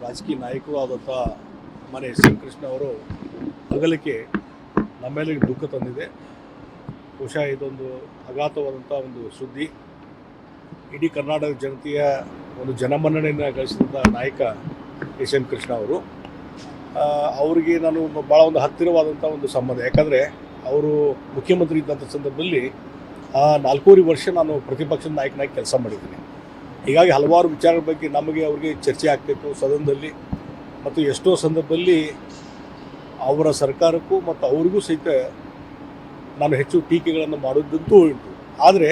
ರಾಜಕೀಯ ನಾಯಕರು ಆದಂಥ ಮನೆ ಎಸ್ ಎಂ ಕೃಷ್ಣ ಅವರು ಅಗಲಿಕೆ ನಮ್ಮೆಲ್ಲರಿಗೆ ದುಃಖ ತಂದಿದೆ. ಬಹುಶಃ ಇದೊಂದು ಅಘಾತವಾದಂಥ ಒಂದು ಸುದ್ದಿ. ಇಡೀ ಕರ್ನಾಟಕ ಜನತೆಯ ಒಂದು ಜನಮನ್ನಣೆಯನ್ನು ಗಳಿಸಿದಂಥ ನಾಯಕ ಎಸ್ ಎಂ ಕೃಷ್ಣ ಅವರು. ಅವರಿಗೆ ನಾನು ಭಾಳ ಒಂದು ಹತ್ತಿರವಾದಂಥ ಒಂದು ಸಂಬಂಧ. ಯಾಕಂದರೆ ಅವರು ಮುಖ್ಯಮಂತ್ರಿ ಇದ್ದಂಥ ಸಂದರ್ಭದಲ್ಲಿ 4.5 ವರ್ಷ ನಾನು ಪ್ರತಿಪಕ್ಷದ ನಾಯಕನಾಗಿ ಕೆಲಸ ಮಾಡಿದ್ದೀನಿ. ಹೀಗಾಗಿ ಹಲವಾರು ವಿಚಾರಗಳ ಬಗ್ಗೆ ನಮಗೆ ಅವ್ರಿಗೆ ಚರ್ಚೆ ಆಗ್ತಿತ್ತು ಸದನದಲ್ಲಿ, ಮತ್ತು ಎಷ್ಟೋ ಸಂದರ್ಭದಲ್ಲಿ ಅವರ ಸರ್ಕಾರಕ್ಕೂ ಮತ್ತು ಅವರಿಗೂ ಸಹಿತ ನಾನು ಹೆಚ್ಚು ಟೀಕೆಗಳನ್ನು ಮಾಡೋದಂತೂ ಉಂಟು. ಆದರೆ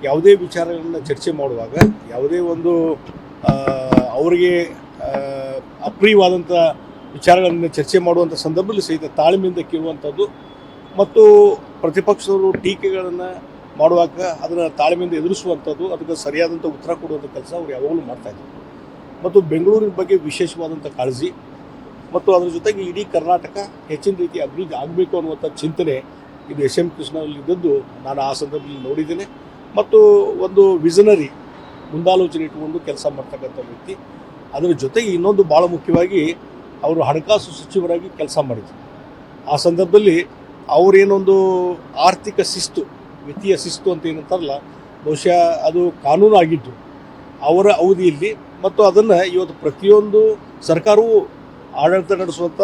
ಯಾವುದೇ ವಿಚಾರಗಳನ್ನು ಚರ್ಚೆ ಮಾಡುವಾಗ, ಯಾವುದೇ ಒಂದು ಅವರಿಗೆ ಅಪ್ರಿಯವಾದಂಥ ವಿಚಾರಗಳನ್ನು ಚರ್ಚೆ ಮಾಡುವಂಥ ಸಂದರ್ಭದಲ್ಲಿ ಸಹಿತ ತಾಳ್ಮೆಯಿಂದ ಕೇಳುವಂಥದ್ದು ಮತ್ತು ಪ್ರತಿಪಕ್ಷದವರು ಟೀಕೆಗಳನ್ನು ಮಾಡುವಾಗ ಅದನ್ನು ತಾಳ್ಮೆಯಿಂದ ಎದುರಿಸುವಂಥದ್ದು, ಅದಕ್ಕೆ ಸರಿಯಾದಂಥ ಉತ್ತರ ಕೊಡುವಂಥ ಕೆಲಸ ಅವ್ರು ಯಾವಾಗಲೂ ಮಾಡ್ತಾಯಿದ್ರು. ಮತ್ತು ಬೆಂಗಳೂರಿನ ಬಗ್ಗೆ ವಿಶೇಷವಾದಂಥ ಕಾಳಜಿ ಮತ್ತು ಅದರ ಜೊತೆಗೆ ಇಡೀ ಕರ್ನಾಟಕ ಹೆಚ್ಚಿನ ರೀತಿ ಅಭಿವೃದ್ಧಿ ಆಗಬೇಕು ಅನ್ನುವಂಥ ಚಿಂತನೆ ಇದು ಎಸ್ ಎಂ ಕೃಷ್ಣಲ್ಲಿದ್ದದ್ದು ನಾನು ಆ ಸಂದರ್ಭದಲ್ಲಿ ನೋಡಿದ್ದೇನೆ. ಮತ್ತು ಒಂದು ವಿಷನರಿ ಮುಂದಾಲೋಚನೆ ಇಟ್ಟುಕೊಂಡು ಕೆಲಸ ಮಾಡ್ತಕ್ಕಂಥ ವ್ಯಕ್ತಿ. ಅದರ ಜೊತೆಗೆ ಇನ್ನೊಂದು ಭಾಳ ಮುಖ್ಯವಾಗಿ ಅವರು ಹಣಕಾಸು ಸಚಿವರಾಗಿ ಕೆಲಸ ಮಾಡಿದರು. ಆ ಸಂದರ್ಭದಲ್ಲಿ ಅವರೇನೊಂದು ಆರ್ಥಿಕ ಶಿಸ್ತು, ವಿತ್ತೀಯ ಶಿಸ್ತು ಅಂತ ಏನಂತಾರಲ್ಲ, ಬಹುಶಃ ಅದು ಕಾನೂನು ಆಗಿದ್ದು ಅವರ ಅವಧಿಯಲ್ಲಿ. ಮತ್ತು ಅದನ್ನು ಇವತ್ತು ಪ್ರತಿಯೊಂದು ಸರ್ಕಾರವೂ ಆಡಳಿತ ನಡೆಸುವಂಥ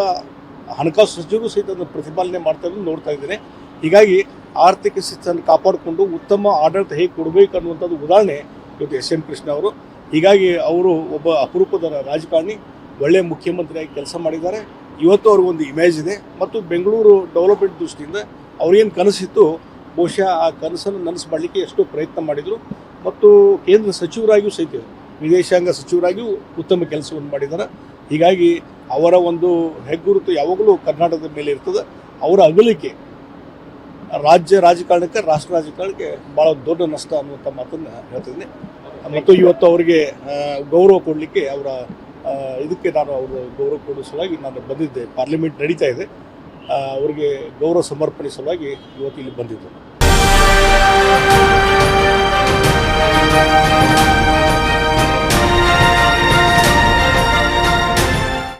ಹಣಕಾಸು ಸಚಿವರು ಸಹಿತ ಅದನ್ನು ಪ್ರತಿಪಾಲನೆ ಮಾಡ್ತಾ ಇರೋದು ನೋಡ್ತಾ ಇದ್ದೇನೆ. ಹೀಗಾಗಿ ಆರ್ಥಿಕ ಶಿಸ್ತನ್ನು ಕಾಪಾಡಿಕೊಂಡು ಉತ್ತಮ ಆಡಳಿತ ಹೇಗೆ ಕೊಡಬೇಕು ಅನ್ನುವಂಥದ್ದು ಉದಾಹರಣೆ ಇವತ್ತು ಎಸ್ ಎಂ ಕೃಷ್ಣ ಅವರು. ಹೀಗಾಗಿ ಅವರು ಒಬ್ಬ ಅಪರೂಪದ ರಾಜಕಾರಣಿ, ಒಳ್ಳೆಯ ಮುಖ್ಯಮಂತ್ರಿಯಾಗಿ ಕೆಲಸ ಮಾಡಿದ್ದಾರೆ. ಇವತ್ತು ಅವ್ರಿಗೊಂದು ಇಮೇಜ್ ಇದೆ. ಮತ್ತು ಬೆಂಗಳೂರು ಡೆವಲಪ್ಮೆಂಟ್ ದೃಷ್ಟಿಯಿಂದ ಅವ್ರೇನು ಕನಸಿತ್ತು, ಬಹುಶಃ ಆ ಕನಸನ್ನು ನನಸು ಮಾಡಲಿಕ್ಕೆ ಎಷ್ಟೋ ಪ್ರಯತ್ನ ಮಾಡಿದರು. ಮತ್ತು ಕೇಂದ್ರ ಸಚಿವರಾಗಿಯೂ ಸಹಿತ, ವಿದೇಶಾಂಗ ಸಚಿವರಾಗಿಯೂ ಉತ್ತಮ ಕೆಲಸವನ್ನು ಮಾಡಿದ್ದಾರೆ. ಹೀಗಾಗಿ ಅವರ ಒಂದು ಹೆಗ್ಗುರುತು ಯಾವಾಗಲೂ ಕರ್ನಾಟಕದ ಮೇಲೆ ಇರ್ತದೆ. ಅವರ ಅಗಲಿಕೆ ರಾಜ್ಯ ರಾಜಕಾರಣಕ್ಕೆ, ರಾಷ್ಟ್ರ ರಾಜಕಾರಣಕ್ಕೆ ಭಾಳ ದೊಡ್ಡ ನಷ್ಟ ಅನ್ನುವಂಥ ಮಾತನ್ನು ಹೇಳ್ತಿದ್ದೀನಿ. ಮತ್ತು ಇವತ್ತು ಅವರಿಗೆ ಗೌರವ ಕೊಡಲಿಕ್ಕೆ ಅವರ ಇದಕ್ಕೆ ನಾನು ಅವರು ಗೌರವ ಕೊಡೋ ಸಲುವಾಗಿ ನಾನು ಬಂದಿದ್ದೆ. ಪಾರ್ಲಿಮೆಂಟ್ ನಡೀತಾ ಇದೆ, ಅವರಿಗೆ ಗೌರವ ಸಮರ್ಪಣೆ ಸಲುವಾಗಿ ಇವತ್ತು ಇಲ್ಲಿ ಬಂದಿದ್ದೆ.